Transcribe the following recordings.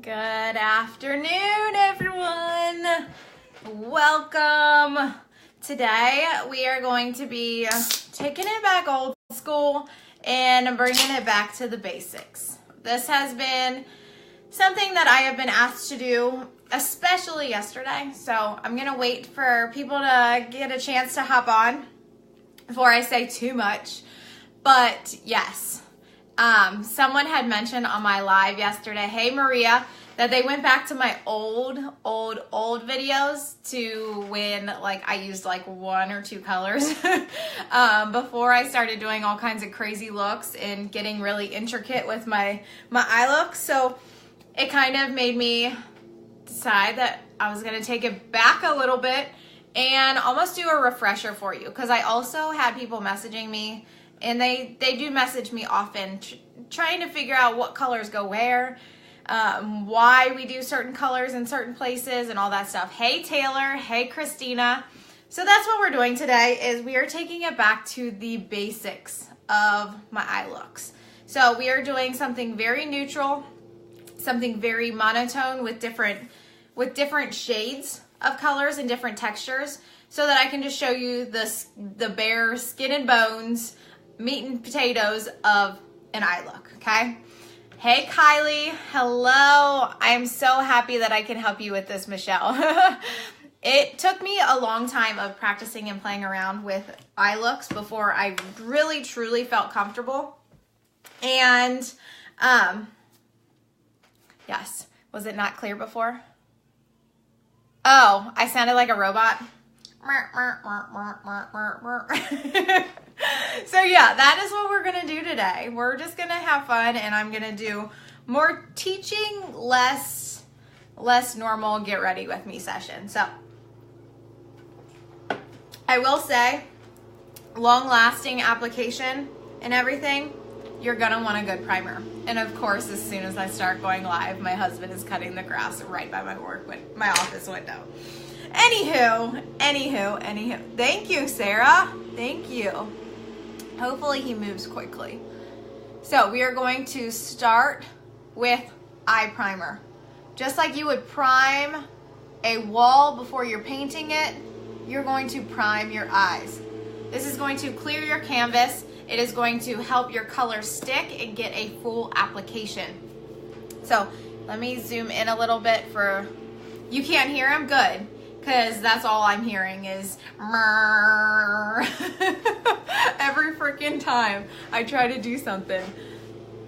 Good afternoon, everyone. Welcome. Today we are going to be taking it back old school and bringing it back to the basics. This has been something that I have been asked to do, especially yesterday. So I'm going to wait for people to get a chance to hop on before I say too much. But yes. Someone had mentioned on my live yesterday, hey Maria, that they went back to my old videos to when like I used like one or two colors before I started doing all kinds of crazy looks and getting really intricate with my eye look. So it kind of made me decide that I was going to take it back a little bit and almost do a refresher for you, because I also had people messaging me. And they do message me often, trying to figure out what colors go where, why we do certain colors in certain places and all that stuff. Hey, Taylor. Hey, Christina. So that's what we're doing today, is we are taking it back to the basics of my eye looks. So we are doing something very neutral, something very monotone with different shades of colors and different textures, so that I can just show you the bare skin and bones, meat and potatoes of an eye look, okay? Hey, Kylie. Hello. I'm so happy that I can help you with this, Michelle. It took me a long time of practicing and playing around with eye looks before I really, truly felt comfortable. And, yes. Was it not clear before? Oh, I sounded like a robot. So yeah, that is what we're gonna do today. We're just gonna have fun, and I'm gonna do more teaching, less normal get ready with me session. So I will say, long lasting application and everything, you're gonna want a good primer. And of course, as soon as I start going live, my husband is cutting the grass right by my office window. Anywho. Thank you, Sarah. Thank you. Hopefully he moves quickly. So we are going to start with eye primer. Just like you would prime a wall before you're painting it, you're going to prime your eyes. This is going to clear your canvas. It is going to help your color stick and get a full application. So let me zoom in a little bit for, you can't hear him? Good. Because that's all I'm hearing is every freaking time I try to do something.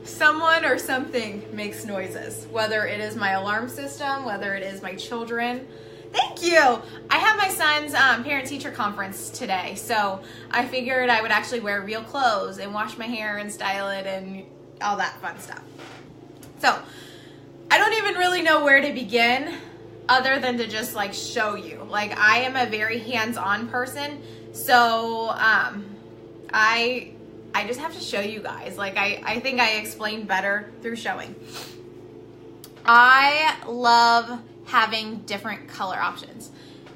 Someone or something makes noises, whether it is my alarm system, whether it is my children. Thank you. I have my son's parent-teacher conference today, so I figured I would actually wear real clothes and wash my hair and style it and all that fun stuff. So I don't even really know where to begin, other than to just like show you. Like, I am a very hands-on person, so I just have to show you guys. Like, I think I explained better through showing. I love having different color options.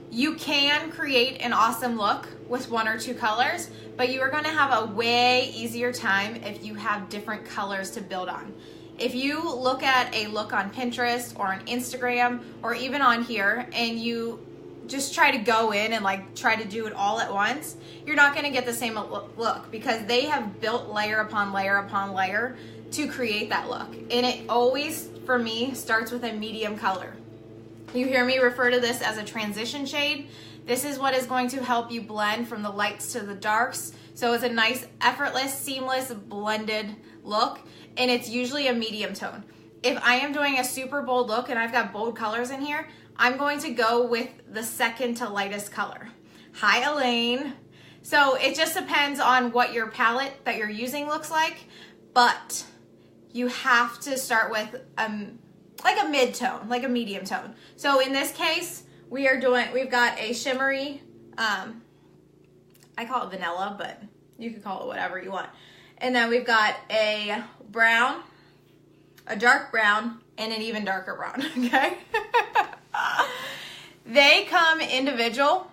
You can create an awesome look with one or two colors, but you are going to have a way easier time if you have different colors to build on. If you look at a look on Pinterest or on Instagram or even on here, and you just try to go in and like try to do it all at once, you're not going to get the same look, because they have built layer upon layer upon layer to create that look. And it always, for me, starts with a medium color. You hear me refer to this as a transition shade. This is what is going to help you blend from the lights to the darks. So it's a nice, effortless, seamless, blended look. And it's usually a medium tone. If I am doing a super bold look and I've got bold colors in here, I'm going to go with the second to lightest color. Hi, Elaine. So it just depends on what your palette that you're using looks like, but you have to start with like a mid-tone, like a medium tone. So in this case, we've got a shimmery, I call it vanilla, but you can call it whatever you want. And then we've got a brown, a dark brown, and an even darker brown, okay? They come individual,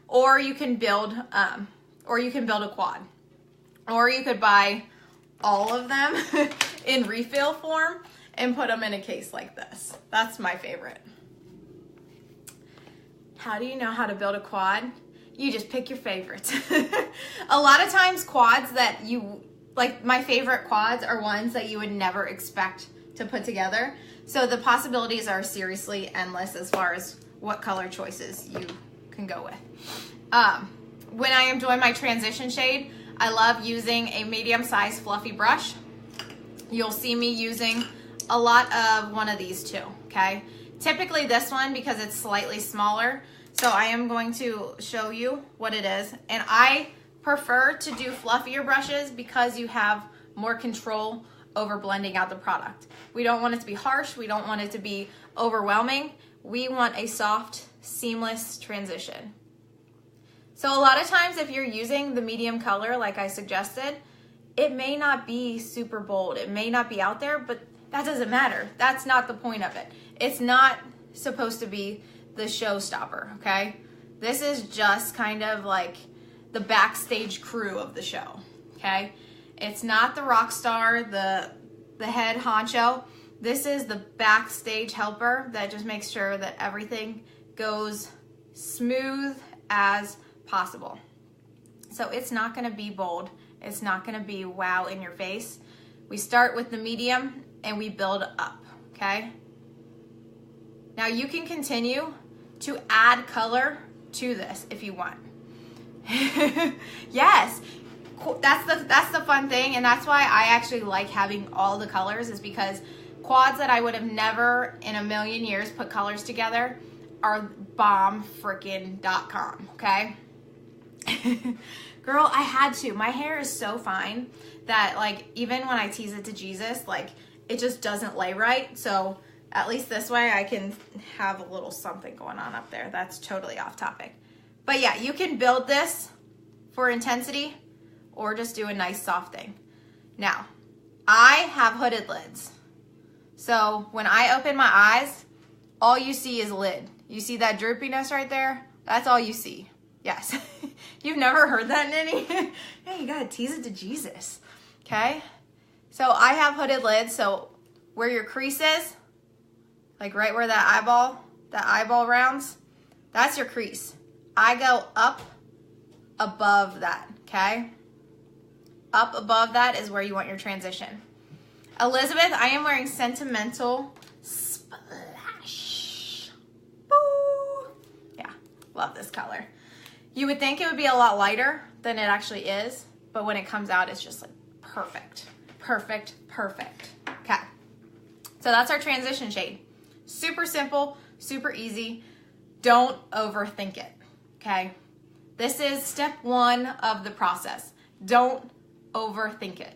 or you can build a quad. Or you could buy all of them in refill form and put them in a case like this. That's my favorite. How do you know how to build a quad? You just pick your favorites. A lot of times quads that you, like my favorite quads are ones that you would never expect to put together. So the possibilities are seriously endless as far as what color choices you can go with. When I am doing my transition shade, I love using a medium-sized fluffy brush. You'll see me using a lot of one of these too, okay? Typically this one, because it's slightly smaller, so I am going to show you what it is. And I prefer to do fluffier brushes because you have more control over blending out the product. We don't want it to be harsh. We don't want it to be overwhelming. We want a soft, seamless transition. So a lot of times if you're using the medium color like I suggested, it may not be super bold. It may not be out there, but that doesn't matter. That's not the point of it. It's not supposed to be the showstopper, okay? This is just kind of like the backstage crew of the show, okay? It's not the rock star, the head honcho. This is the backstage helper that just makes sure that everything goes smooth as possible. So it's not gonna be bold. It's not gonna be wow in your face. We start with the medium and we build up, okay? Now you can continue to add color to this if you want. Yes, that's the fun thing, and that's why I actually like having all the colors, is because quads that I would have never in a million years put colors together are bombfrickin.com, okay? Girl, I had to. My hair is so fine that, like, even when I tease it to Jesus, like, it just doesn't lay right. So at least this way I can have a little something going on up there. That's totally off topic. But yeah, you can build this for intensity or just do a nice soft thing. Now, I have hooded lids. So when I open my eyes, all you see is lid. You see that droopiness right there? That's all you see. Yes. You've never heard that, Ninny? Hey, you gotta tease it to Jesus. Okay? So I have hooded lids, so where your crease is, like right where that eyeball rounds, that's your crease. I go up above that, okay? Up above that is where you want your transition. Elizabeth, I am wearing Sentimental Splash. Boo! Yeah, love this color. You would think it would be a lot lighter than it actually is, but when it comes out, it's just like perfect. Perfect, perfect. Okay, so that's our transition shade. Super simple, super easy. Don't overthink it, okay? This is step one of the process. Don't overthink it.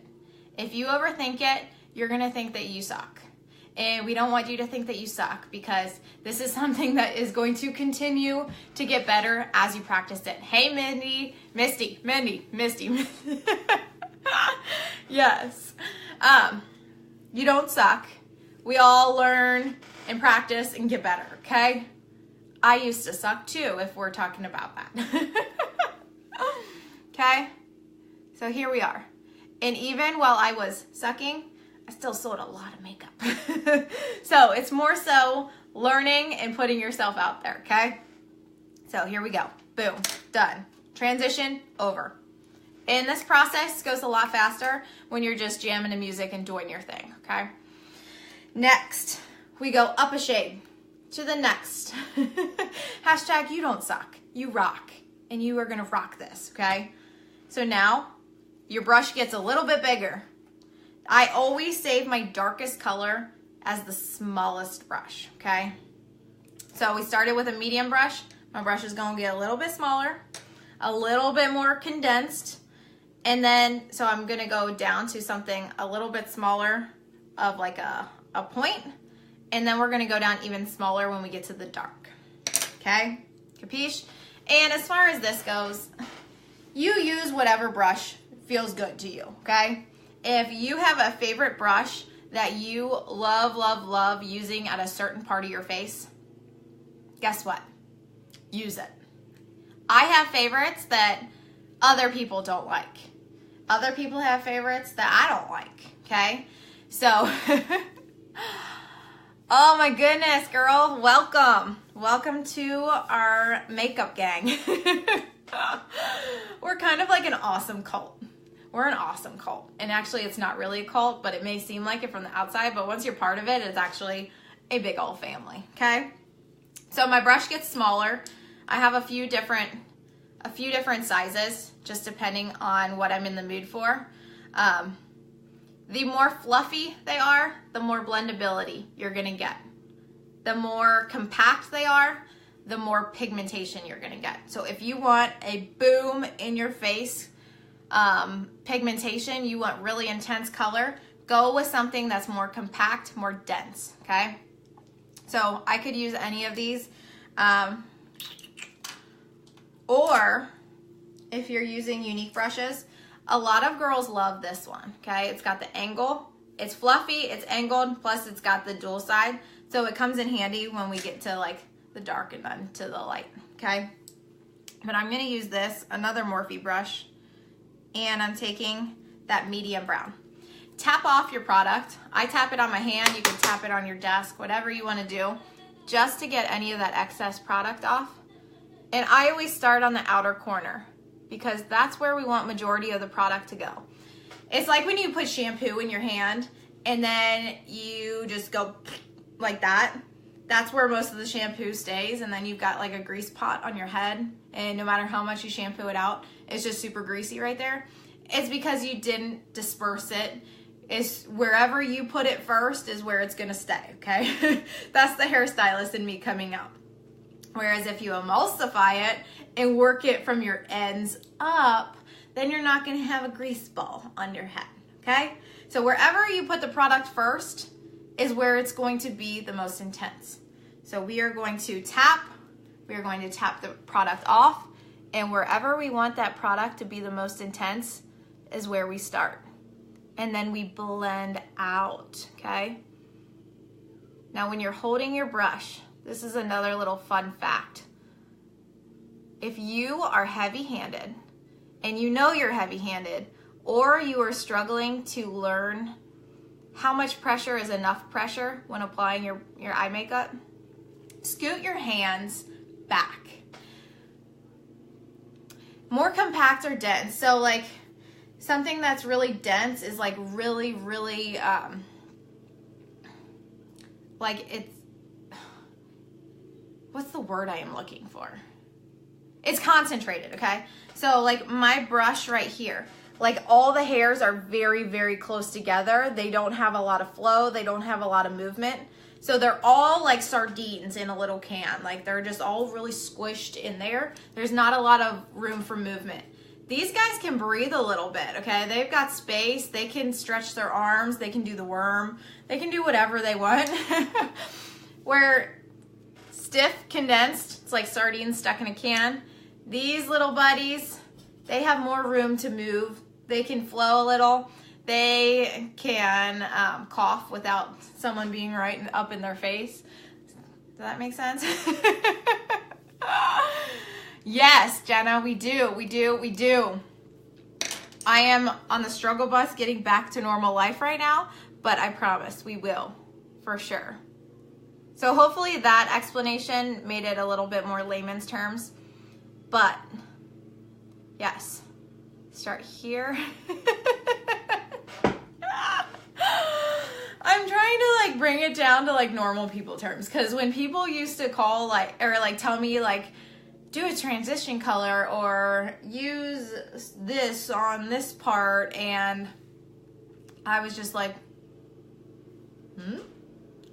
If you overthink it, you're gonna think that you suck. And we don't want you to think that you suck, because this is something that is going to continue to get better as you practice it. Hey, Misty. Yes. You don't suck. We all learn and practice and get better, okay? I used to suck too, if we're talking about that. Okay? So here we are. And even while I was sucking, I still sold a lot of makeup. So it's more so learning and putting yourself out there, okay? So here we go. Boom. Done. Transition over. And this process goes a lot faster when you're just jamming to music and doing your thing, okay? Next, we go up a shade to the next. Hashtag you don't suck. You rock. And you are going to rock this, okay? So now your brush gets a little bit bigger. I always save my darkest color as the smallest brush, okay? So we started with a medium brush. My brush is going to get a little bit smaller, a little bit more condensed. And then, so I'm going to go down to something a little bit smaller of like a point. And then we're going to go down even smaller when we get to the dark. Okay? Capiche? And as far as this goes, you use whatever brush feels good to you, okay? If you have a favorite brush that you love using at a certain part of your face, guess what? Use it. I have favorites that other people don't like. Other people have favorites that I don't like, okay? So Oh my goodness, girl. Welcome. Welcome to our makeup gang. We're kind of like an awesome cult. We're an awesome cult. And actually, it's not really a cult, but it may seem like it from the outside. But once you're part of it, it's actually a big old family, okay? So my brush gets smaller. I have a few different sizes, just depending on what I'm in the mood for. The more fluffy they are, the more blendability you're gonna get. The more compact they are, the more pigmentation you're gonna get. So if you want a boom in your face pigmentation, you want really intense color, go with something that's more compact, more dense, okay? So I could use any of these. Or if you're using Younique brushes, a lot of girls love this one, okay? It's got the angle, it's fluffy, it's angled, plus it's got the dual side. So it comes in handy when we get to like the dark and then to the light, okay? But I'm gonna use this, another Morphe brush, and I'm taking that medium brown. Tap off your product. I tap it on my hand, you can tap it on your desk, whatever you wanna do, just to get any of that excess product off. And I always start on the outer corner because that's where we want majority of the product to go. It's like when you put shampoo in your hand and then you just go like that. That's where most of the shampoo stays, and then you've got like a grease pot on your head, and no matter how much you shampoo it out, it's just super greasy right there. It's because you didn't disperse it. It's wherever you put it first is where it's gonna stay, okay? That's the hairstylist in me coming out. Whereas if you emulsify it and work it from your ends up, then you're not gonna have a grease ball on your head, okay? So wherever you put the product first is where it's going to be the most intense. So we are going to tap the product off, and wherever we want that product to be the most intense is where we start. And then we blend out, okay? Now when you're holding your brush, this is another little fun fact. If you are heavy-handed, and you know you're heavy-handed, or you are struggling to learn how much pressure is enough pressure when applying your eye makeup, scoot your hands back. More compact or dense. So like something that's really dense is like really, really, like it's, what's the word I am looking for? It's concentrated, okay? So like my brush right here, like all the hairs are very, very close together. They don't have a lot of flow. They don't have a lot of movement. So they're all like sardines in a little can. Like they're just all really squished in there. There's not a lot of room for movement. These guys can breathe a little bit, okay? They've got space. They can stretch their arms. They can do the worm. They can do whatever they want. Where stiff, condensed, it's like sardines stuck in a can. These little buddies, they have more room to move. They can flow a little. They can cough without someone being right up in their face. Does that make sense? Yes, Jenna, we do. I am on the struggle bus getting back to normal life right now, but I promise we will, for sure. So hopefully that explanation made it a little bit more layman's terms, but yes, start here. I'm trying to like bring it down to like normal people terms, because when people used to call like, or like tell me like, do a transition color or use this on this part, and I was just like,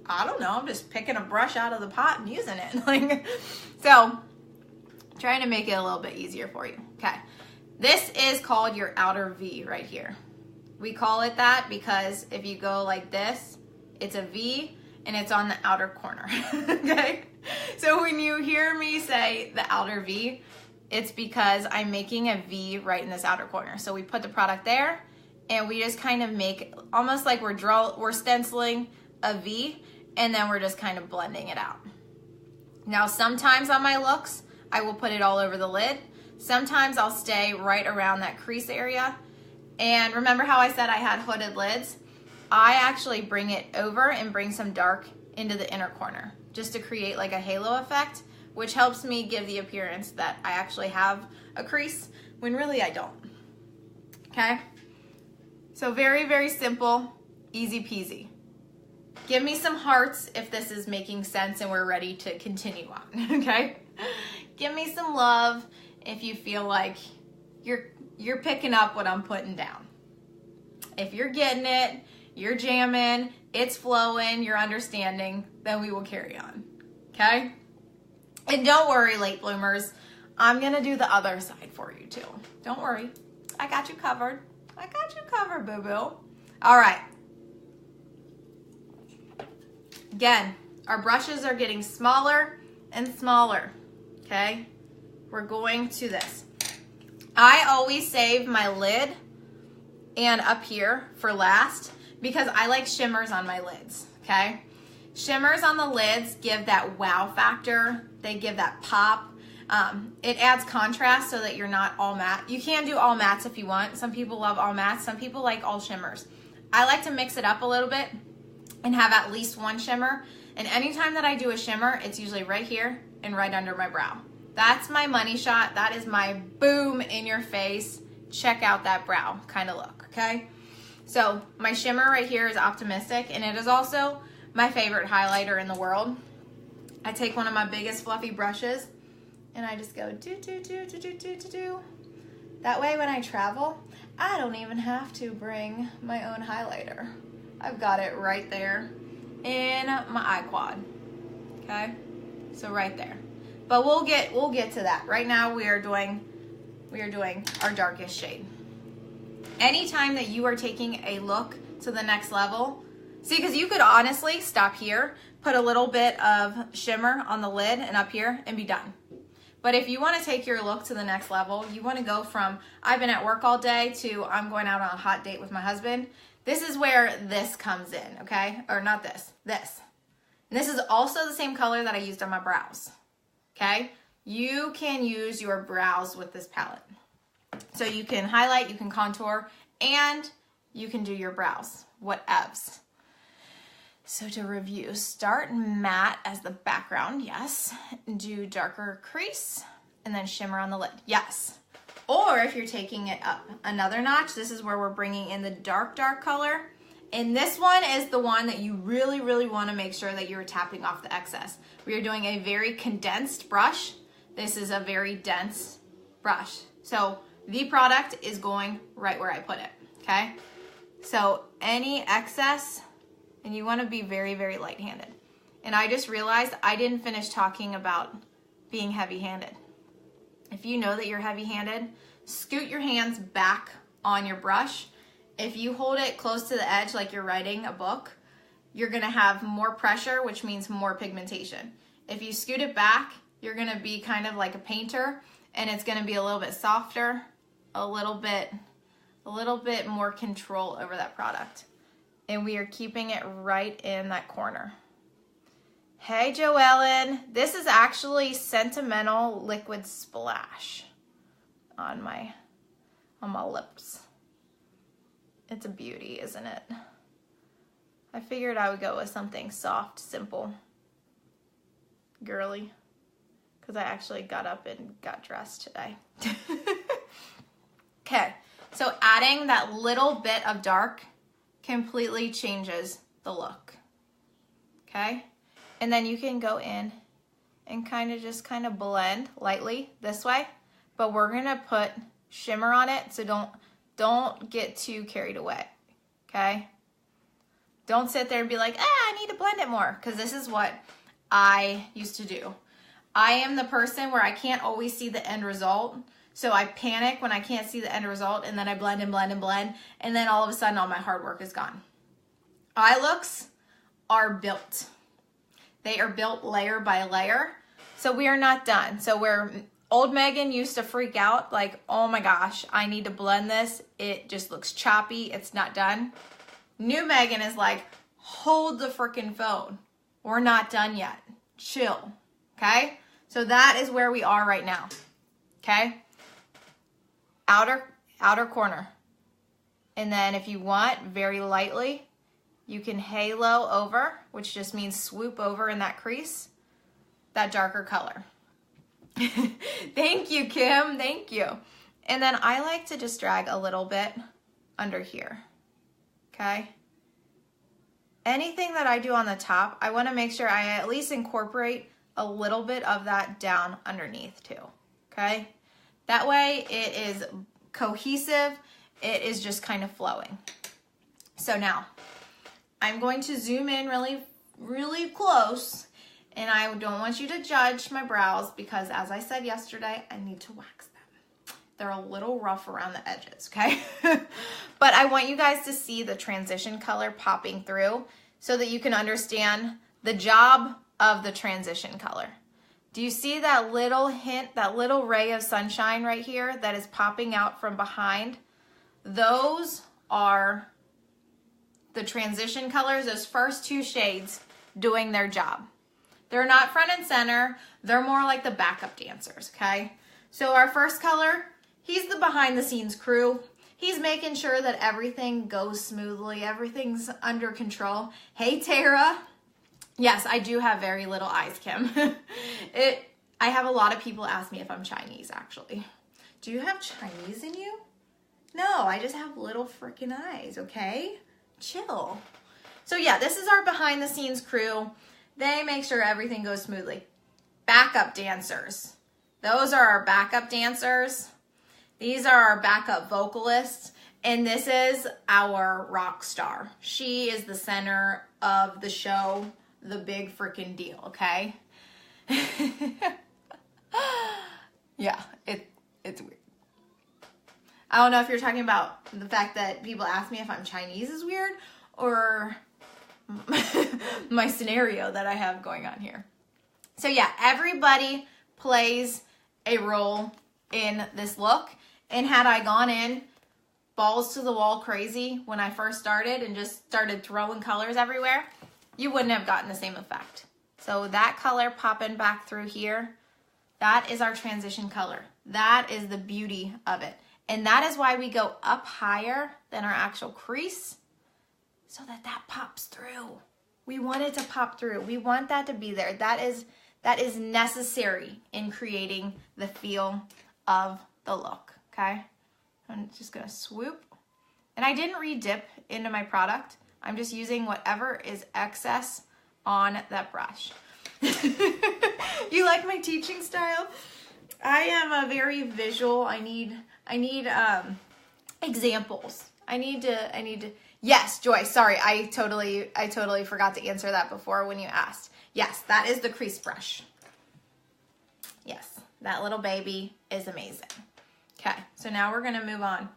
I don't know, I'm just picking a brush out of the pot and using it. Like, so trying to make it a little bit easier for you. Okay, this is called your outer V right here. We call it that because if you go like this, it's a V and it's on the outer corner. Okay, so when you hear me say the outer V, it's because I'm making a V right in this outer corner. So we put the product there and we just kind of make almost like we're stenciling a V, and then we're just kind of blending it out. Now sometimes on my looks I will put it all over the lid. Sometimes I'll stay right around that crease area. And remember how I said I had hooded lids? I actually bring it over and bring some dark into the inner corner just to create like a halo effect, which helps me give the appearance that I actually have a crease when really I don't. Okay? So very, very simple, easy peasy. Give me some hearts if this is making sense and we're ready to continue on, okay? Give me some love if you feel like you're picking up what I'm putting down. If you're getting it, you're jamming, it's flowing, you're understanding, then we will carry on, okay? And don't worry, late bloomers, I'm gonna do the other side for you too. Don't worry, I got you covered. I got you covered, boo-boo. All right. Again, our brushes are getting smaller and smaller, okay? We're going to this. I always save my lid and up here for last because I like shimmers on my lids, okay? Shimmers on the lids give that wow factor. They give that pop. It adds contrast so that you're not all matte. You can do all mattes if you want. Some people love all mattes. Some people like all shimmers. I like to mix it up a little bit and have at least one shimmer. And anytime that I do a shimmer, it's usually right here and right under my brow. That's my money shot. That is my boom in your face, check out that brow kind of look, okay? So my shimmer right here is Optimistic, and it is also my favorite highlighter in the world. I take one of my biggest fluffy brushes and I just go do, do, do, do, do, do, do, do. That way when I travel, I don't even have to bring my own highlighter. I've got it right there in my eye quad, okay? So right there. But we'll get to that. Right now we are doing our darkest shade. Anytime that you are taking a look to the next level, see, because you could honestly stop here, put a little bit of shimmer on the lid and up here and be done. But if you want to take your look to the next level, you want to go from I've been at work all day to I'm going out on a hot date with my husband. This is where this comes in, okay? Or not this, this. And this is also the same color that I used on my brows, okay? You can use your brows with this palette. So you can highlight, you can contour, and you can do your brows, whatevs. So to review, start matte as the background, yes. Do darker crease, and then shimmer on the lid, yes. Or if you're taking it up another notch, this is where we're bringing in the dark, dark color. And this one is the one that you really, really want to make sure that you're tapping off the excess. We are doing a very condensed brush. This is a very dense brush. So the product is going right where I put it, okay? So any excess, and you want to be very, very light-handed. And I just realized I didn't finish talking about being heavy-handed. If you know that you're heavy-handed, scoot your hands back on your brush. If you hold it close to the edge like you're writing a book, you're gonna have more pressure, which means more pigmentation. If you scoot it back, you're gonna be kind of like a painter, and it's gonna be a little bit softer, a little bit more control over that product. And we are keeping it right in that corner. Hey, Joellen. This is actually Sentimental Liquid Splash on my lips. It's a beauty, isn't it? I figured I would go with something soft, simple, girly, because I actually got up and got dressed today. Okay, so adding that little bit of dark completely changes the look, okay? And then you can go in and kind of blend lightly this way, but we're gonna put shimmer on it, so don't get too carried away, okay? Don't sit there and be like, I need to blend it more, because this is what I used to do. I am the person where I can't always see the end result, so I panic when I can't see the end result, and then I blend and blend and blend, and then all of a sudden all my hard work is gone. Eye looks are built. They are built layer by layer, so we are not done. So where old Megan used to freak out, like, oh my gosh, I need to blend this, it just looks choppy, it's not done. New Megan is like, hold the freaking phone. We're not done yet. Chill, okay? So that is where we are right now, okay? Outer corner. And then if you want, very lightly, you can halo over, which just means swoop over in that crease, that darker color. Thank you, Kim. Thank you. And then I like to just drag a little bit under here. Okay. Anything that I do on the top, I want to make sure I at least incorporate a little bit of that down underneath too. Okay. That way it is cohesive. It is just kind of flowing. So now I'm going to zoom in really, really close. And I don't want you to judge my brows because, as I said yesterday, I need to wax them. They're a little rough around the edges, okay? But I want you guys to see the transition color popping through so that you can understand the job of the transition color. Do you see that little hint, that little ray of sunshine right here that is popping out from behind? Those are the transition colors, those first two shades doing their job. They're not front and center. They're more like the backup dancers, okay? So our first color, he's the behind the scenes crew. He's making sure that everything goes smoothly. Everything's under control. Hey, Tara. Yes, I do have very little eyes, Kim. I have a lot of people ask me if I'm Chinese, actually. Do you have Chinese in you? No, I just have little freaking eyes, okay? Chill. So yeah, this is our behind the scenes crew. They make sure everything goes smoothly. Backup dancers. Those are our backup dancers. These are our backup vocalists. And this is our rock star. She is the center of the show, the big freaking deal, okay? Yeah, it's weird. I don't know if you're talking about the fact that people ask me if I'm Chinese is weird or my scenario that I have going on here. So yeah, everybody plays a role in this look. And had I gone in balls to the wall crazy when I first started and just started throwing colors everywhere, you wouldn't have gotten the same effect. So that color popping back through here, that is our transition color. That is the beauty of it. And that is why we go up higher than our actual crease, so that pops through. We want it to pop through. We want that to be there. That is necessary in creating the feel of the look, okay? I'm just gonna swoop. And I didn't re-dip into my product. I'm just using whatever is excess on that brush. You like my teaching style? I am a very visual. I need examples. I need to, yes, Joy, sorry, I totally forgot to answer that before when you asked. Yes, that is the crease brush. Yes, that little baby is amazing. Okay, so now we're gonna move on.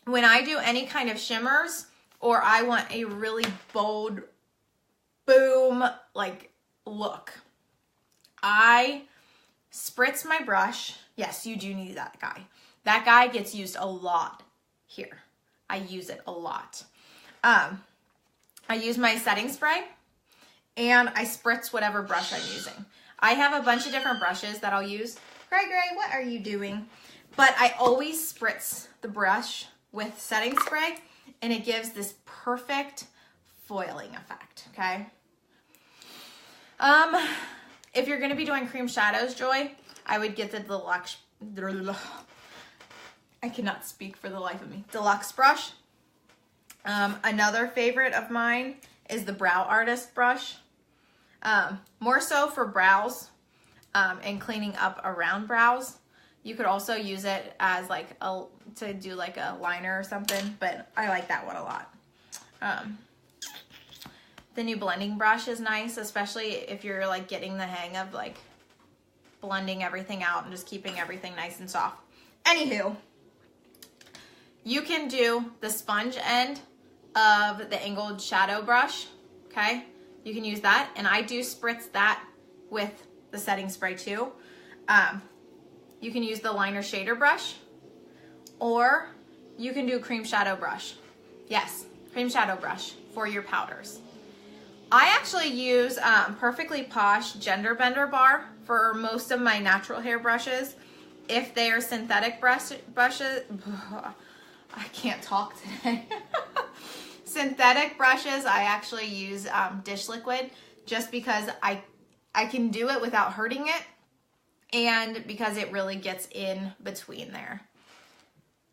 When I do any kind of shimmers, or I want a really bold, boom, like look, I spritz my brush. Yes, you do need that guy. That guy gets used a lot here. I use it a lot. I use my setting spray and I spritz whatever brush I'm using. I have a bunch of different brushes that I'll use. Gray, what are you doing? But I always spritz the brush with setting spray and it gives this perfect foiling effect, okay? If you're gonna be doing cream shadows, Joy, I would get the deluxe, I cannot speak for the life of me, deluxe brush. Another favorite of mine is the Brow Artist brush. More so for brows and cleaning up around brows. You could also use it as like to do like a liner or something, but I like that one a lot. The new blending brush is nice, especially if you're like getting the hang of like blending everything out and just keeping everything nice and soft. Anywho, you can do the sponge end of the angled shadow brush, okay? You can use that, and I do spritz that with the setting spray too. You can use the liner shader brush, or you can do cream shadow brush. Yes, cream shadow brush for your powders. I actually use Perfectly Posh Gender Bender Bar for most of my natural hair brushes. If they are synthetic brushes, I can't talk today. synthetic brushes, I actually use dish liquid just because I can do it without hurting it, and because it really gets in between there.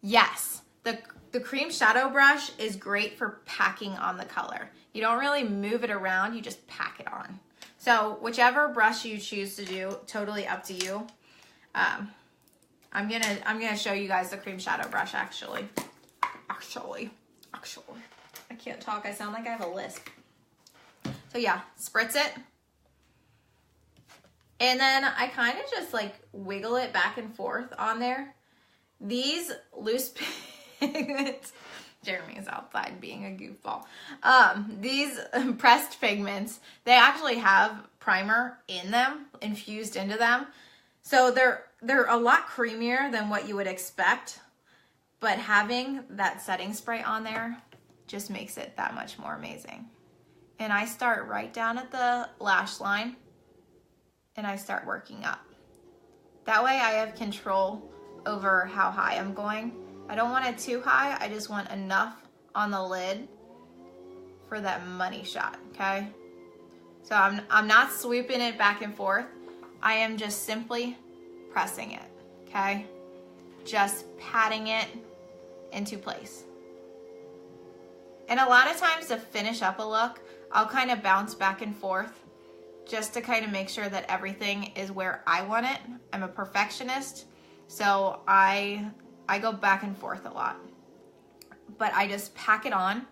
Yes, the cream shadow brush is great for packing on the color. You don't really move it around, you just pack it on. So whichever brush you choose to do, totally up to you. I'm gonna show you guys the cream shadow brush actually. I can't talk, I sound like I have a lisp. So yeah, spritz it. And then I kind of just like wiggle it back and forth on there. These loose pigments, Jeremy is outside being a goofball. These pressed pigments, they actually have primer in them, infused into them. So they're a lot creamier than what you would expect, but having that setting spray on there just makes it that much more amazing. And I start right down at the lash line and I start working up. That way I have control over how high I'm going. I don't want it too high, I just want enough on the lid for that money shot, okay? So I'm not swooping it back and forth. I am just simply pressing it, okay? Just patting it into place. And a lot of times to finish up a look, I'll kind of bounce back and forth just to kind of make sure that everything is where I want it. I'm a perfectionist, so I go back and forth a lot. But I just pack it on,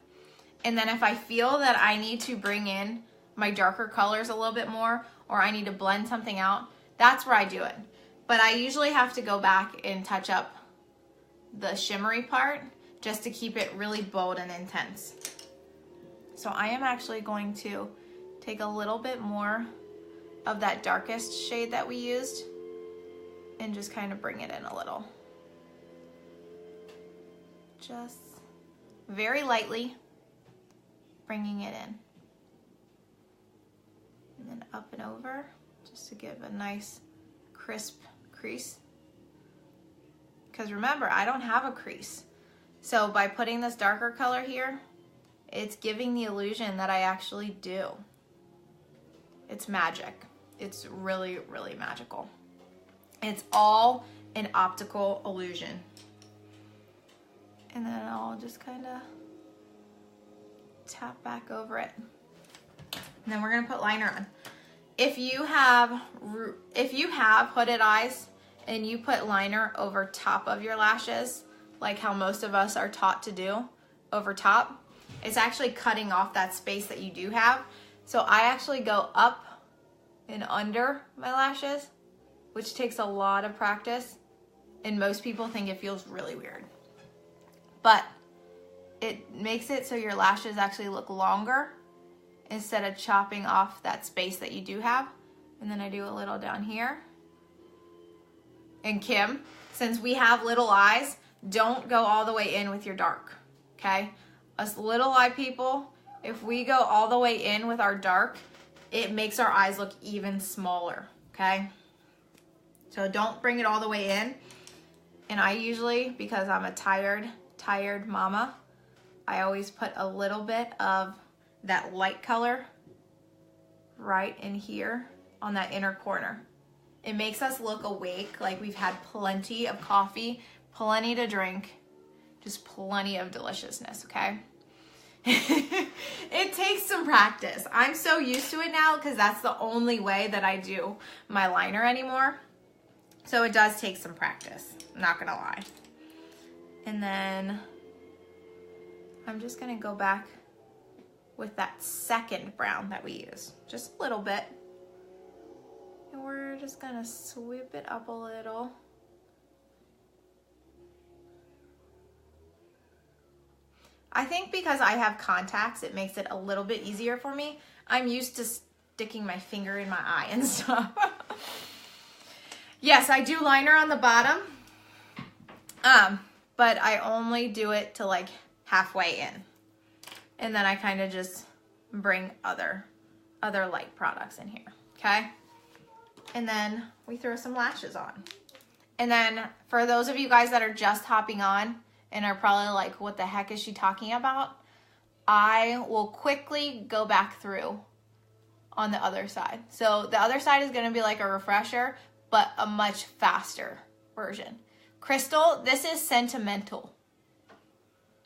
and then if I feel that I need to bring in my darker colors a little bit more, or I need to blend something out, that's where I do it. But I usually have to go back and touch up the shimmery part just to keep it really bold and intense. So I am actually going to take a little bit more of that darkest shade that we used and just kind of bring it in a little. Just very lightly bringing it in. And then up and over just to give a nice crisp crease. Because remember, I don't have a crease. So by putting this darker color here, it's giving the illusion that I actually do. It's magic. It's really, really magical. It's all an optical illusion. And then I'll just kind of tap back over it. And then we're gonna put liner on. If you have hooded eyes and you put liner over top of your lashes, like how most of us are taught to do, over top, it's actually cutting off that space that you do have. So I actually go up and under my lashes, which takes a lot of practice, and most people think it feels really weird. But it makes it so your lashes actually look longer instead of chopping off that space that you do have. And then I do a little down here. And Kim, since we have little eyes, don't go all the way in with your dark, okay? Us little eye people, if we go all the way in with our dark, it makes our eyes look even smaller, okay? So don't bring it all the way in. And I usually, because I'm a tired mama, I always put a little bit of that light color right in here on that inner corner. It makes us look awake, like we've had plenty of coffee, plenty to drink, just plenty of deliciousness, okay? It takes some practice. I'm so used to it now because that's the only way that I do my liner anymore. So it does take some practice, I'm not gonna lie. And then I'm just gonna go back with that second brown that we use, just a little bit. And we're just gonna sweep it up a little. I think because I have contacts, it makes it a little bit easier for me. I'm used to sticking my finger in my eye and stuff. Yes, I do liner on the bottom, but I only do it to like halfway in. And then I kind of just bring other light products in here, okay? And then we throw some lashes on. And then for those of you guys that are just hopping on and are probably like, what the heck is she talking about? I will quickly go back through on the other side. So the other side is going to be like a refresher, but a much faster version. Crystal, this is Sentimental.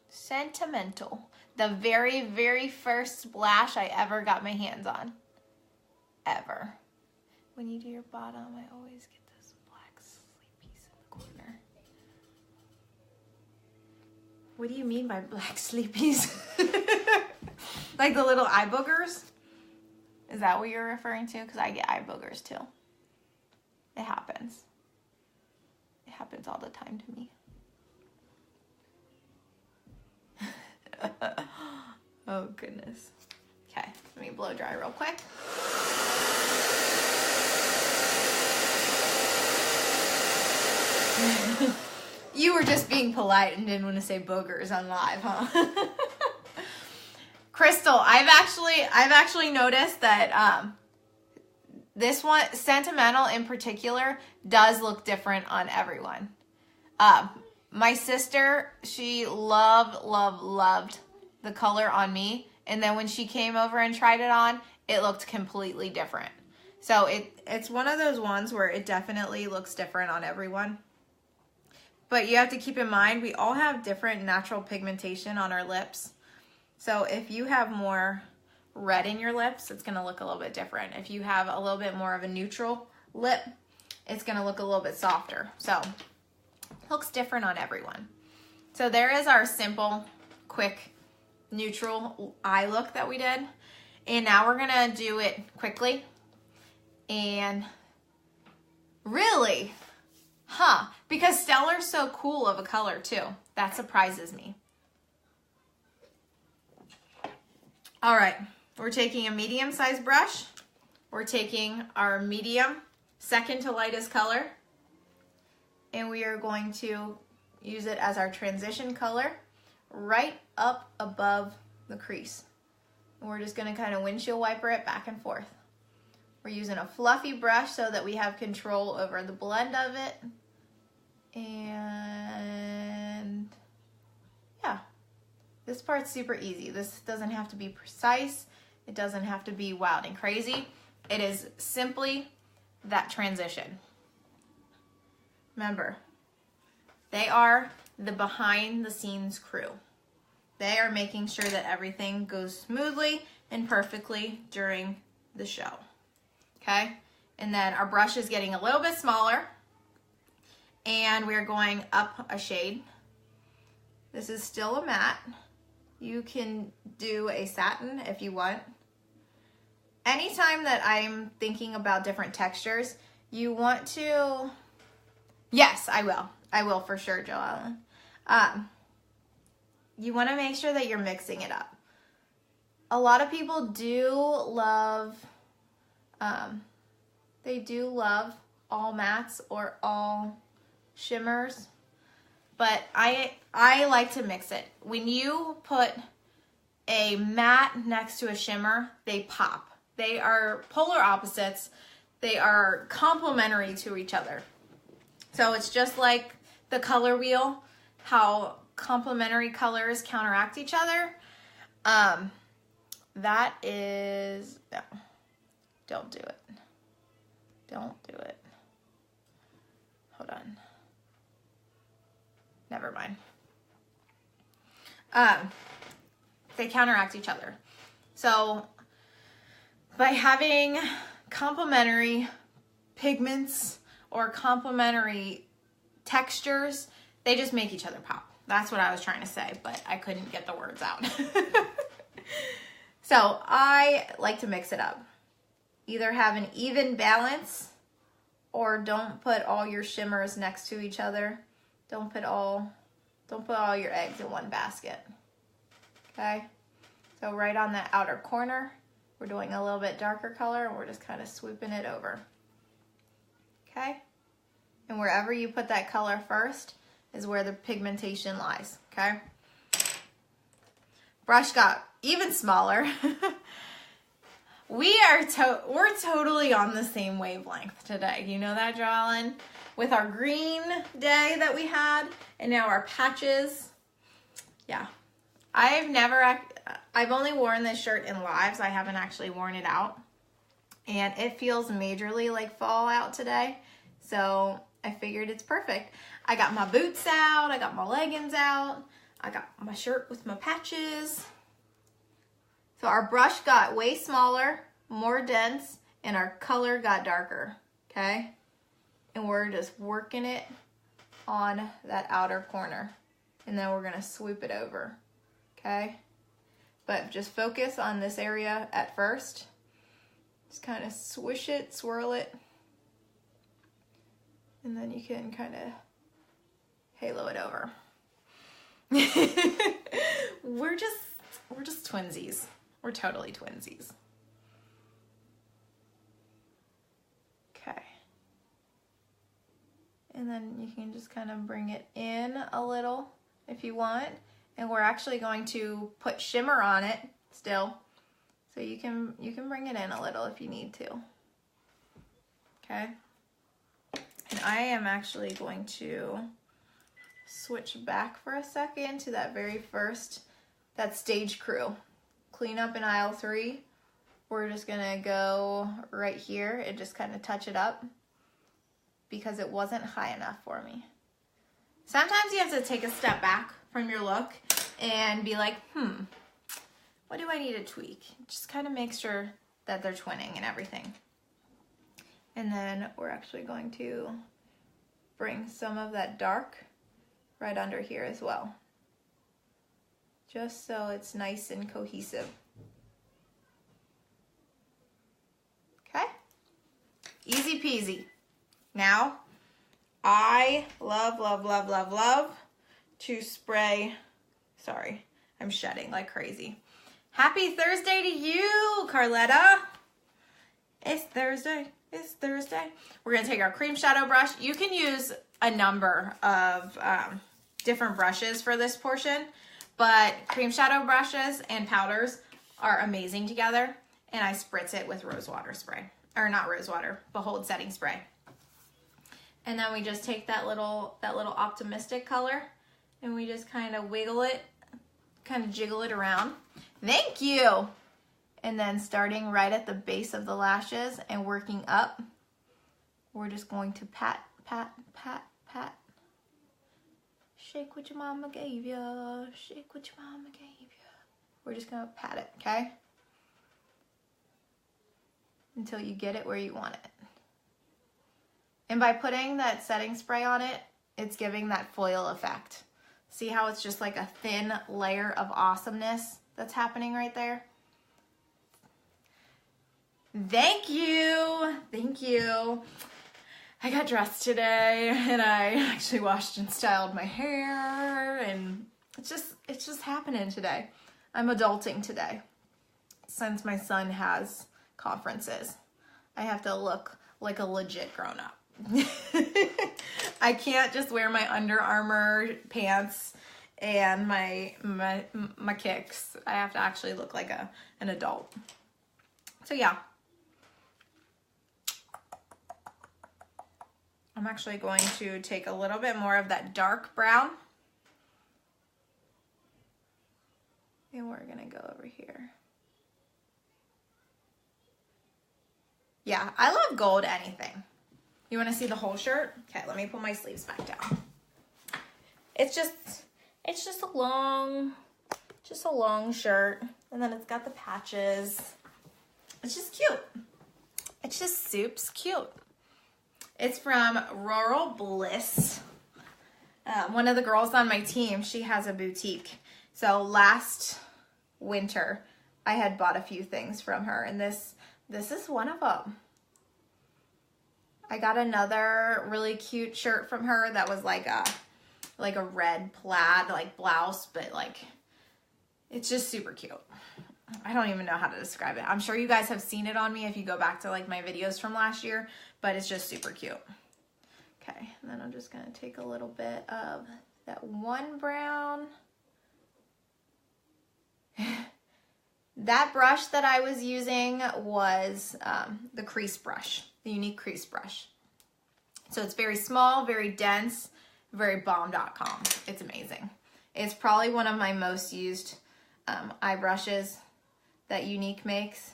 Sentimental. The very, very first splash I ever got my hands on. Ever. When you do your bottom, I always get this black sleepies in the corner. What do you mean by black sleepies? Like the little eye boogers? Is that what you're referring to? Because I get eye boogers too. It happens. It happens all the time to me. Oh, goodness. Okay, let me blow dry real quick. You were just being polite and didn't want to say boogers on live, huh? Crystal, I've actually noticed that this one, Sentimental in particular, does look different on everyone. My sister, she loved the color on me, and then when she came over and tried it on, it looked completely different. So it's one of those ones where it definitely looks different on everyone. But you have to keep in mind, we all have different natural pigmentation on our lips. So if you have more red in your lips, it's going to look a little bit different. If you have a little bit more of a neutral lip, it's going to look a little bit softer. So it looks different on everyone. So there is our simple, quick, neutral eye look that we did. And now we're going to do it quickly. And really, because Stellar's so cool of a color too. That surprises me. All right, we're taking a medium-sized brush. We're taking our medium, second to lightest color, and we are going to use it as our transition color right up above the crease. And we're just gonna kind of windshield wiper it back and forth. We're using a fluffy brush so that we have control over the blend of it. And yeah, this part's super easy. This doesn't have to be precise. It doesn't have to be wild and crazy. It is simply that transition. Remember, they are the behind the scenes crew. They are making sure that everything goes smoothly and perfectly during the show. Okay? And then our brush is getting a little bit smaller, and we're going up a shade. This is still a matte. You can do a satin if you want. Anytime that I'm thinking about different textures, you want to, yes, I will. I will for sure, Joellen. You want to make sure that you're mixing it up. A lot of people do love, they do love all mattes or all shimmers, but I like to mix it. When you put a matte next to a shimmer, they pop. They are polar opposites. They are complementary to each other. So it's just like the color wheel, how complementary colors counteract each other. That is, no, don't do it. Don't do it. Hold on. Never mind. They counteract each other. So by having complementary pigments or complementary textures, they just make each other pop. That's what I was trying to say, but I couldn't get the words out. So I like to mix it up. Either have an even balance, or don't put all your shimmers next to each other. Don't put all your eggs in one basket. Okay? So right on that outer corner, we're doing a little bit darker color, and we're just kind of swooping it over. Okay? And wherever you put that color first is where the pigmentation lies. Okay? Brush got even smaller. We're totally on the same wavelength today. You know that, Joellen? With our green day that we had, and now our patches. Yeah, I've only worn this shirt in lives. I haven't actually worn it out. And it feels majorly like fall out today. So I figured it's perfect. I got my boots out. I got my leggings out. I got my shirt with my patches. So our brush got way smaller, more dense, and our color got darker, okay? And we're just working it on that outer corner. And then we're gonna swoop it over, okay? But just focus on this area at first. Just kind of swish it, swirl it. And then you can kind of halo it over. We're just twinsies. We're totally twinsies. Okay. And then you can just kind of bring it in a little if you want. And we're actually going to put shimmer on it still. So you can bring it in a little if you need to. Okay. And I am actually going to switch back for a second to that very first, that stage crew. Clean up in aisle 3. We're just gonna go right here and just kind of touch it up because it wasn't high enough for me. Sometimes you have to take a step back from your look and be like, what do I need to tweak? Just kind of make sure that they're twinning and everything. And then we're actually going to bring some of that dark right under here as well. Just so it's nice and cohesive. Okay? Easy peasy. Now, I love to spray, sorry, I'm shedding like crazy. Happy Thursday to you, Carletta. It's Thursday. It's Thursday. We're going to take our cream shadow brush. You can use a number of different brushes for this portion, but cream shadow brushes and powders are amazing together. And I spritz it with rose water spray. Or not rose water, Behold setting spray. And then we just take that little optimistic color and we just kind of wiggle it, kind of jiggle it around. Thank you. And then starting right at the base of the lashes and working up, we're just going to pat, pat, pat, pat. Shake what your mama gave you. Shake what your mama gave you. We're just gonna pat it, okay? Until you get it where you want it. And by putting that setting spray on it, it's giving that foil effect. See how it's just like a thin layer of awesomeness that's happening right there? Thank you. Thank you. I got dressed today and I actually washed and styled my hair and it's just happening today. I'm adulting today. Since my son has conferences, I have to look like a legit grown-up. I can't just wear my Under Armour pants and my kicks. I have to actually look like an adult. So yeah. I'm actually going to take a little bit more of that dark brown. And we're gonna go over here. Yeah, I love gold anything. You wanna see the whole shirt? Okay, let me pull my sleeves back down. It's just a long shirt. And then it's got the patches. It's just cute. It's just soups cute. It's from Rural Bliss. One of the girls on my team, she has a boutique. So last winter, I had bought a few things from her, and this is one of them. I got another really cute shirt from her that was like a red plaid like blouse, but like it's just super cute. I don't even know how to describe it. I'm sure you guys have seen it on me if you go back to like my videos from last year, but it's just super cute. Okay, and then I'm just gonna take a little bit of that one brown. That brush that I was using was the crease brush, the Unique crease brush. So it's very small, very dense, very bomb.com. It's amazing. It's probably one of my most used eye brushes that Younique makes,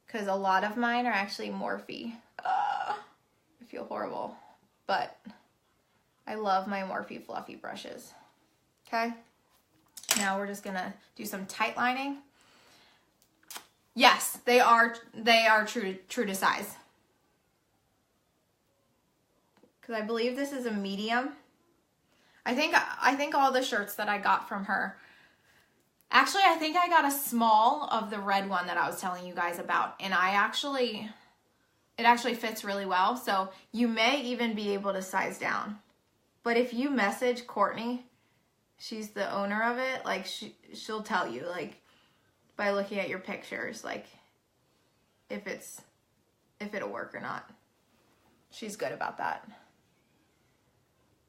because a lot of mine are actually Morphe. I feel horrible, but I love my Morphe fluffy brushes. Okay, now we're just gonna do some tight lining. Yes, they are true to size. Because I believe this is a medium. I think all the shirts that I got from her. Actually, I think I got a small of the red one that I was telling you guys about, and it actually fits really well. So you may even be able to size down. But if you message Courtney, she's the owner of it, like she'll tell you, like, by looking at your pictures, like if it'll work or not. She's good about that.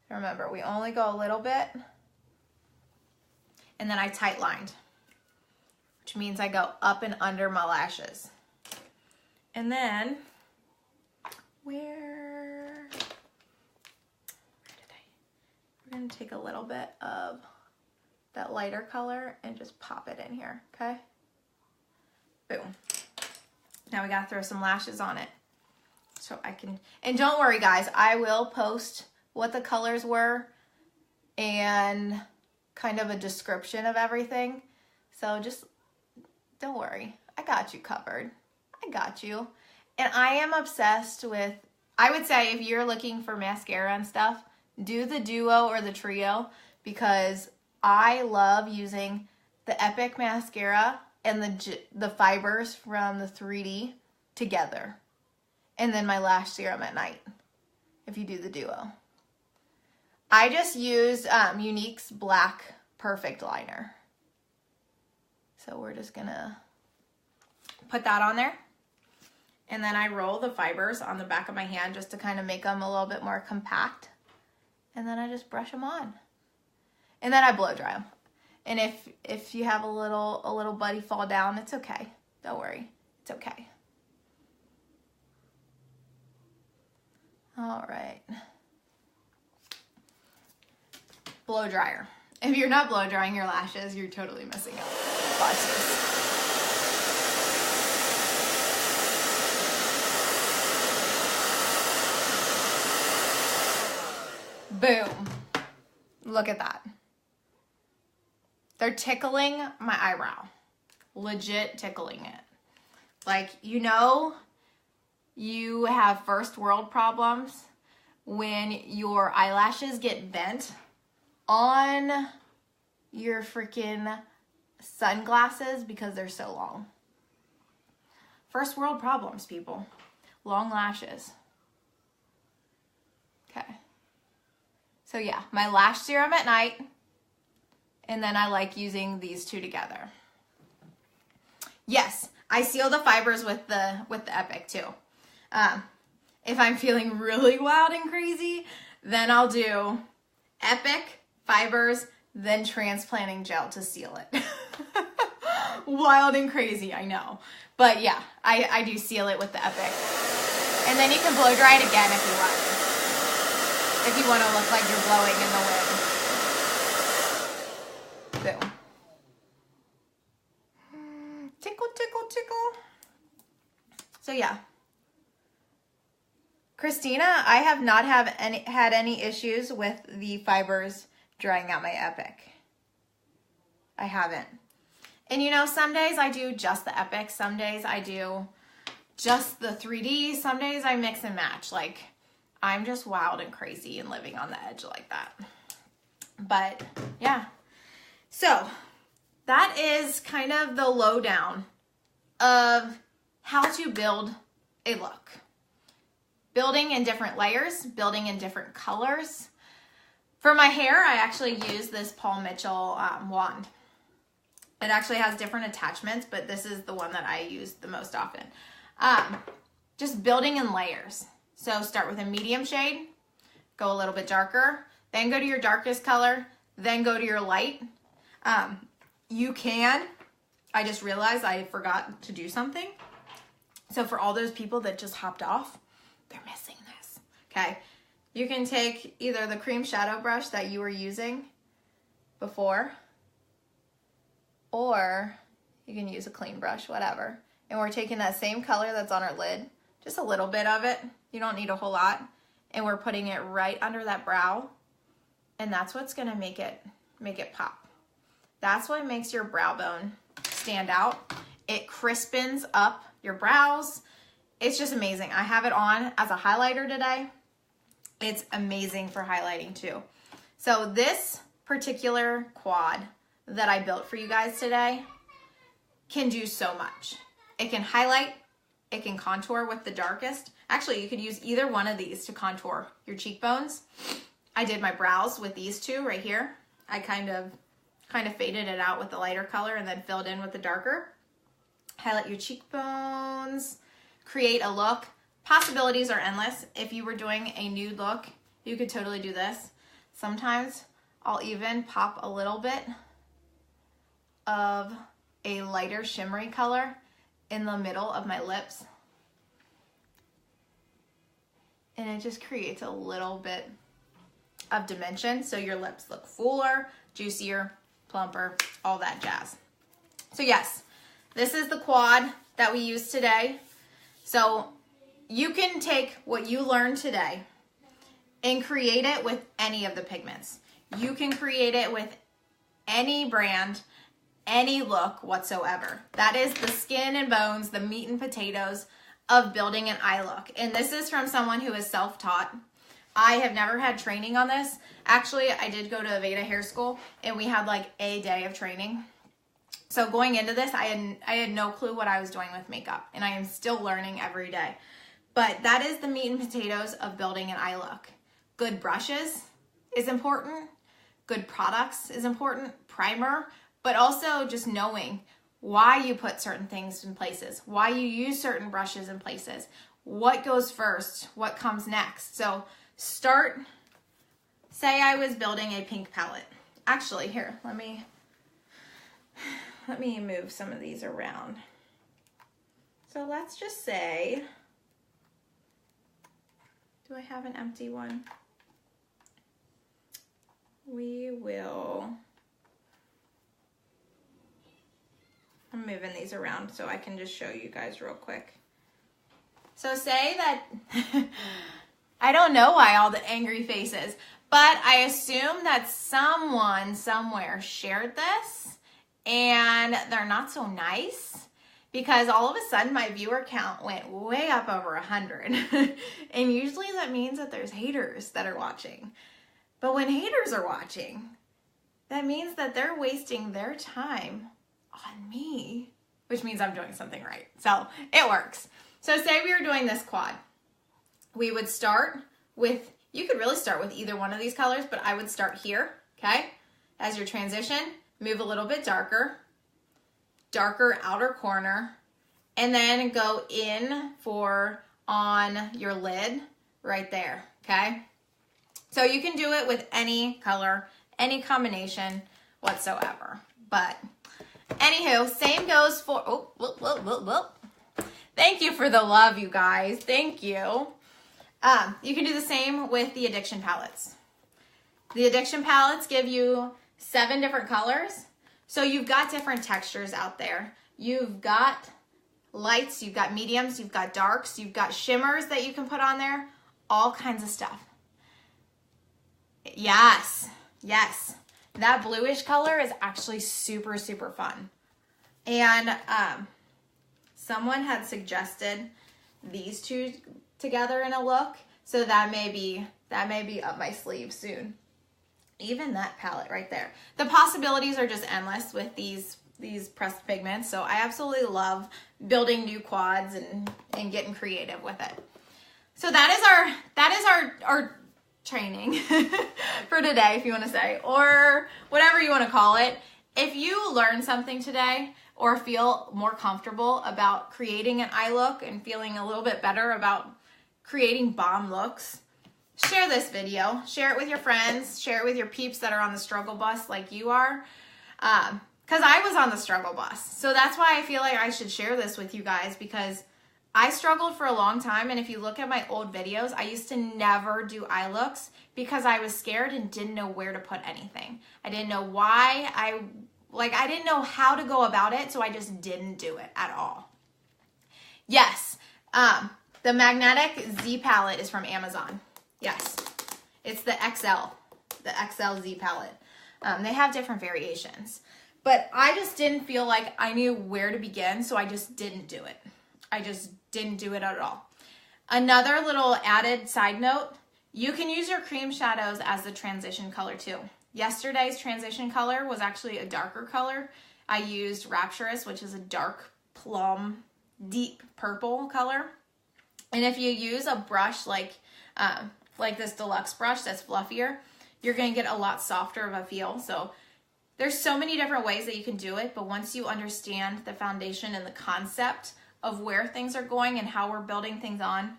Remember, we only go a little bit, and then I tight lined, which means I go up and under my lashes. And then we're gonna take a little bit of that lighter color and just pop it in here, okay? Boom. Now we gotta throw some lashes on it. So I can, and don't worry guys, I will post what the colors were and kind of a description of everything. So just don't worry, I got you covered. I got you. And I am obsessed with, I would say if you're looking for mascara and stuff, do the duo or the trio, because I love using the Epic mascara and the fibers from the 3D together. And then my lash serum at night, if you do the duo. I just used Younique's Black Perfect Liner. So we're just gonna put that on there. And then I roll the fibers on the back of my hand just to kind of make them a little bit more compact. And then I just brush them on. And then I blow dry them. And if you have a little buddy fall down, it's okay. Don't worry, it's okay. All right. Blow dryer. If you're not blow drying your lashes, you're totally missing out. Watch this. Boom. Look at that. They're tickling my eyebrow. Legit tickling it. Like, you know, you have first world problems when your eyelashes get bent on your freaking sunglasses because they're so long. First world problems, people. Long lashes. Okay. So yeah, my lash serum at night, and then I like using these two together. Yes, I seal the fibers with the Epic too. If I'm feeling really wild and crazy, then I'll do Epic, fibers, then transplanting gel to seal it. Wild and crazy, I know. But yeah, I do seal it with the Epic. And then you can blow dry it again if you want. If you want to look like you're blowing in the wind. Boom. Tickle, tickle, tickle. So yeah. Christina, I have not had any issues with the fibers drying out my Epic. I haven't. And you know, some days I do just the Epic. Some days I do just the 3D. Some days I mix and match. Like, I'm just wild and crazy and living on the edge like that. But yeah. So that is kind of the lowdown of how to build a look. Building in different layers, building in different colors. For my hair, I actually use this Paul Mitchell wand. It actually has different attachments, but this is the one that I use the most often. Just building in layers. So start with a medium shade, go a little bit darker, then go to your darkest color, then go to your light. You can, I just realized I forgot to do something. So for all those people that just hopped off, they're missing this, okay? You can take either the cream shadow brush that you were using before, or you can use a clean brush, whatever. And we're taking that same color that's on our lid, just a little bit of it. You don't need a whole lot. And we're putting it right under that brow. And that's what's gonna make it pop. That's what makes your brow bone stand out. It crispens up your brows. It's just amazing. I have it on as a highlighter today. It's amazing for highlighting too. So this particular quad that I built for you guys today can do so much. It can highlight, it can contour with the darkest. Actually, you could use either one of these to contour your cheekbones. I did my brows with these two right here. I kind of faded it out with the lighter color and then filled in with the darker. Highlight your cheekbones, create a look. Possibilities are endless. If you were doing a nude look, you could totally do this. Sometimes I'll even pop a little bit of a lighter shimmery color in the middle of my lips. And it just creates a little bit of dimension so your lips look fuller, juicier, plumper, all that jazz. So yes, this is the quad that we used today. So you can take what you learned today and create it with any of the pigments. You can create it with any brand, any look whatsoever. That is the skin and bones, the meat and potatoes of building an eye look. And this is from someone who is self-taught. I have never had training on this. Actually, I did go to Aveda Hair School and we had like a day of training. So going into this, I had no clue what I was doing with makeup, and I am still learning every day. But that is the meat and potatoes of building an eye look. Good brushes is important. Good products is important. Primer, but also just knowing why you put certain things in places, why you use certain brushes in places, what goes first, what comes next. So start, say I was building a pink palette. Actually, here, let me move some of these around. So let's just say, do I have an empty one? I'm moving these around so I can just show you guys real quick. So say that, I don't know why all the angry faces, but I assume that someone somewhere shared this and they're not so nice, because all of a sudden my viewer count went way up over 100. And usually that means that there's haters that are watching. But when haters are watching, that means that they're wasting their time on me, which means I'm doing something right. So it works. So say we were doing this quad. We would start with, you could really start with either one of these colors, but I would start here, okay? As your transition, move a little bit darker outer corner, and then go in for on your lid right there, okay? So you can do it with any color, any combination whatsoever. But anywho, same goes for, thank you for the love, you guys. Thank you. You can do the same with the Addiction palettes. The Addiction palettes give you 7 different colors. So you've got different textures out there. You've got lights, you've got mediums, you've got darks, you've got shimmers that you can put on there, all kinds of stuff. Yes, yes. That bluish color is actually super, super fun. And someone had suggested these two together in a look, so that may be up my sleeve soon. Even that palette right there. The possibilities are just endless with these pressed pigments. So I absolutely love building new quads and getting creative with it. So that is our training for today, if you want to say, or whatever you want to call it. If you learned something today or feel more comfortable about creating an eye look and feeling a little bit better about creating bomb looks, share this video, share it with your friends, share it with your peeps that are on the struggle bus like you are. Because I was on the struggle bus. So that's why I feel like I should share this with you guys, because I struggled for a long time. And if you look at my old videos, I used to never do eye looks because I was scared and didn't know where to put anything. I didn't know why I Like, I didn't know how to go about it, so I just didn't do it at all. Yes, the Magnetic Z palette is from Amazon. Yes, it's the XL Z palette. They have different variations, but I just didn't feel like I knew where to begin, so I just didn't do it. I just didn't do it at all. Another little added side note, you can use your cream shadows as the transition color too. Yesterday's transition color was actually a darker color. I used Rapturous, which is a dark plum, deep purple color. And if you use a brush like this deluxe brush that's fluffier, you're going to get a lot softer of a feel. So there's so many different ways that you can do it, but once you understand the foundation and the concept of where things are going and how we're building things on,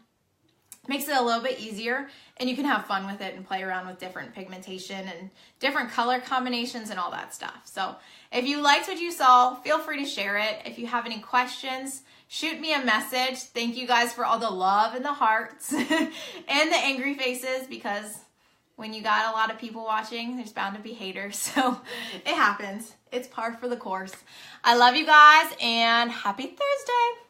it makes it a little bit easier, and you can have fun with it and play around with different pigmentation and different color combinations and all that stuff. So if you liked what you saw, feel free to share it. If you have any questions, shoot me a message. Thank you guys for all the love and the hearts and the angry faces, because when you got a lot of people watching, there's bound to be haters. So it happens. It's par for the course. I love you guys, and happy Thursday.